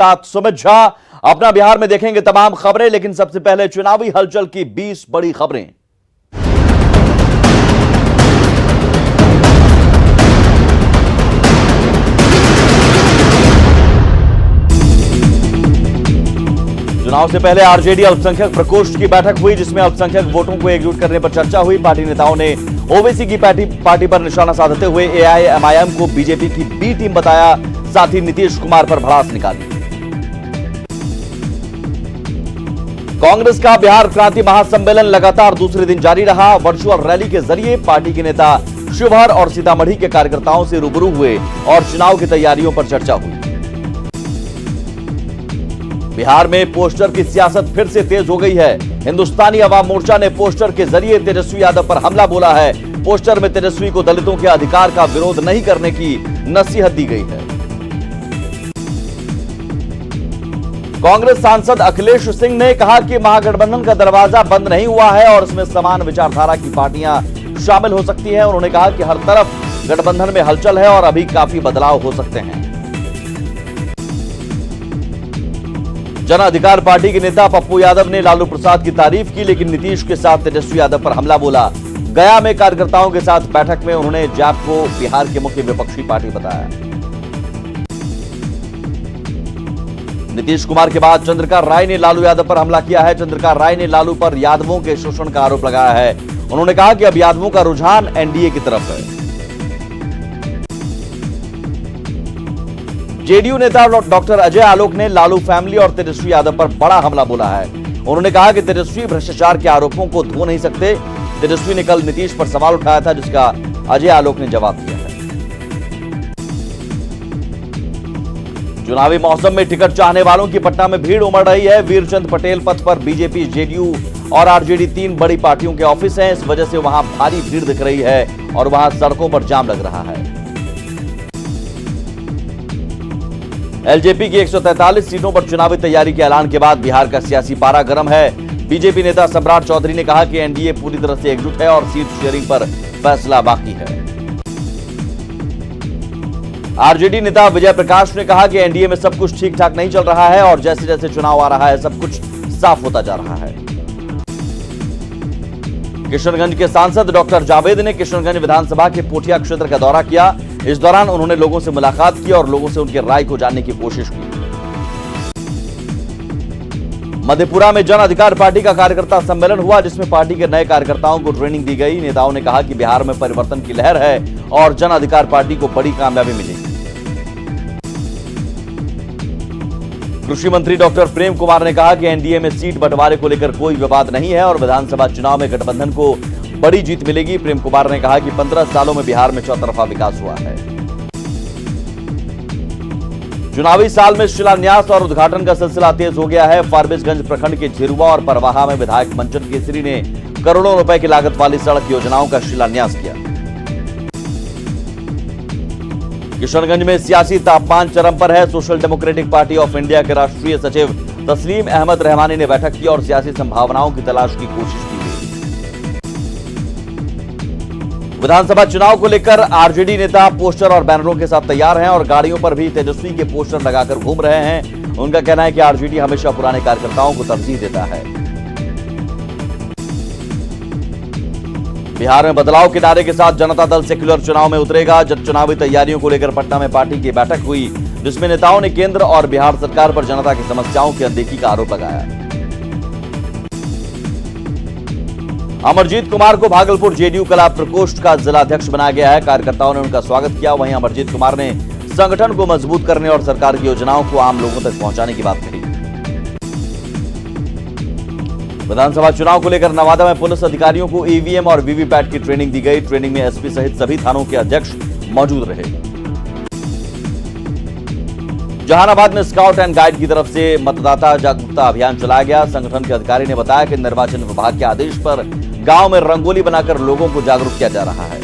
साथ सुमित झा। अपना बिहार में देखेंगे तमाम खबरें, लेकिन सबसे पहले चुनावी हलचल की 20 बड़ी खबरें। चुनाव से पहले आरजेडी अल्पसंख्यक प्रकोष्ठ की बैठक हुई, जिसमें अल्पसंख्यक वोटों को एकजुट करने पर चर्चा हुई। पार्टी नेताओं ने ओबीसी की पार्टी पर निशाना साधते हुए एआईएमआईएम को बीजेपी की बी टीम बताया, साथ ही नीतीश कुमार पर भड़ास निकाली। कांग्रेस का बिहार क्रांति महासम्मेलन लगातार दूसरे दिन जारी रहा। वर्चुअल रैली के जरिए पार्टी के नेता शिवहर और सीतामढ़ी के कार्यकर्ताओं से रूबरू हुए और चुनाव की तैयारियों पर चर्चा हुई। बिहार में पोस्टर की सियासत फिर से तेज हो गई है। हिंदुस्तानी अवाम मोर्चा ने पोस्टर के जरिए तेजस्वी यादव पर हमला बोला है। पोस्टर में तेजस्वी को दलितों के अधिकार का विरोध नहीं करने की नसीहत दी गई है। कांग्रेस सांसद अखिलेश सिंह ने कहा कि महागठबंधन का दरवाजा बंद नहीं हुआ है और इसमें समान विचारधारा की पार्टियां शामिल हो सकती हैं। उन्होंने कहा कि हर तरफ गठबंधन में हलचल है और अभी काफी बदलाव हो सकते हैं। जन अधिकार पार्टी के नेता पप्पू यादव ने लालू प्रसाद की तारीफ की, लेकिन नीतीश के साथ तेजस्वी यादव पर हमला बोला। गया में कार्यकर्ताओं के साथ बैठक में उन्होंने जैप को बिहार की मुख्य विपक्षी पार्टी बताया। नीतीश कुमार के बाद चंद्रकांत राय ने लालू यादव पर हमला किया है। चंद्रकांत राय ने लालू पर यादवों के शोषण का आरोप लगाया है। उन्होंने कहा कि अब यादवों का रुझान एनडीए की तरफ है। जेडीयू नेता डॉक्टर अजय आलोक ने लालू फैमिली और तेजस्वी यादव पर बड़ा हमला बोला है। उन्होंने कहा कि तेजस्वी भ्रष्टाचार के आरोपों को धो नहीं सकते। तेजस्वी ने कल नीतीश पर सवाल उठाया था, जिसका अजय आलोक ने जवाब दिया है। चुनावी मौसम में टिकट चाहने वालों की पटना में भीड़ उमड़ रही है। वीरचंद पटेल पथ पर बीजेपी, जेडीयू और आरजेडी तीन बड़ी पार्टियों के ऑफिस हैं। इस वजह से वहां भारी भीड़ दिख रही है और वहां सड़कों पर जाम लग रहा है। एलजेपी की 143 सीटों पर चुनावी तैयारी के ऐलान के बाद बिहार का सियासी पारा गर्म है। बीजेपी नेता सम्राट चौधरी ने कहा कि एनडीए पूरी तरह से एकजुट है और सीट शेयरिंग पर फैसला बाकी है। आरजेडी नेता विजय प्रकाश ने कहा कि एनडीए में सब कुछ ठीक ठाक नहीं चल रहा है और जैसे जैसे चुनाव आ रहा है सब कुछ साफ होता जा रहा है। किशनगंज के सांसद डॉक्टर जावेद ने किशनगंज विधानसभा के पोठिया क्षेत्र का दौरा किया। इस दौरान उन्होंने लोगों से मुलाकात की और लोगों से उनकी राय को जानने की कोशिश की। मधेपुरा में जन अधिकार पार्टी का कार्यकर्ता सम्मेलन हुआ, जिसमें पार्टी के नए कार्यकर्ताओं को ट्रेनिंग दी गई। नेताओं ने कहा कि बिहार में परिवर्तन की लहर है और जन अधिकार पार्टी को बड़ी कामयाबी मिलेगी। कृषि मंत्री डॉक्टर प्रेम कुमार ने कहा कि एनडीए में सीट बंटवारे को लेकर कोई विवाद नहीं है और विधानसभा चुनाव में गठबंधन को बड़ी जीत मिलेगी। प्रेम कुमार ने कहा कि 15 सालों में बिहार में चौतरफा विकास हुआ है। चुनावी साल में शिलान्यास और उद्घाटन का सिलसिला तेज हो गया है। फारबिसगंज प्रखंड के झिरुआ और परवाहा में विधायक मंचन केसरी ने करोड़ों रुपए की लागत वाली सड़क योजनाओं का शिलान्यास किया। किशनगंज में सियासी तापमान चरम पर है। Social democratic party of India के राष्ट्रीय सचिव तस्लीम अहमद रहमानी ने बैठक की और सियासी संभावनाओं की तलाश की कोशिश की। विधानसभा चुनाव को लेकर आरजेडी नेता पोस्टर और बैनरों के साथ तैयार हैं और गाड़ियों पर भी तेजस्वी के पोस्टर लगाकर घूम रहे हैं। उनका कहना है कि आरजेडी हमेशा पुराने कार्यकर्ताओं को तरजीह देता है। बिहार में बदलाव के नारे के साथ जनता दल सेक्युलर चुनाव में उतरेगा। जब चुनावी तैयारियों को लेकर पटना में पार्टी की बैठक हुई, जिसमें नेताओं ने केंद्र और बिहार सरकार पर जनता की समस्याओं की अनदेखी का आरोप लगाया। अमरजीत कुमार को भागलपुर जेडीयू कला प्रकोष्ठ का जिलाध्यक्ष बनाया गया है। कार्यकर्ताओं ने उनका स्वागत किया। वहीं अमरजीत कुमार ने संगठन को मजबूत करने और सरकार की योजनाओं को आम लोगों तक पहुंचाने की बात कही। विधानसभा चुनाव को लेकर नवादा में पुलिस अधिकारियों को ईवीएम और वीवीपैट की ट्रेनिंग दी गई। ट्रेनिंग में एसपी सहित सभी थानों के अध्यक्ष मौजूद रहे। जहानाबाद में स्काउट एंड गाइड की तरफ से मतदाता जागरूकता अभियान चलाया गया। संगठन के अधिकारी ने बताया कि निर्वाचन विभाग के आदेश पर गांव में रंगोली बनाकर लोगों को जागरूक किया जा रहा है।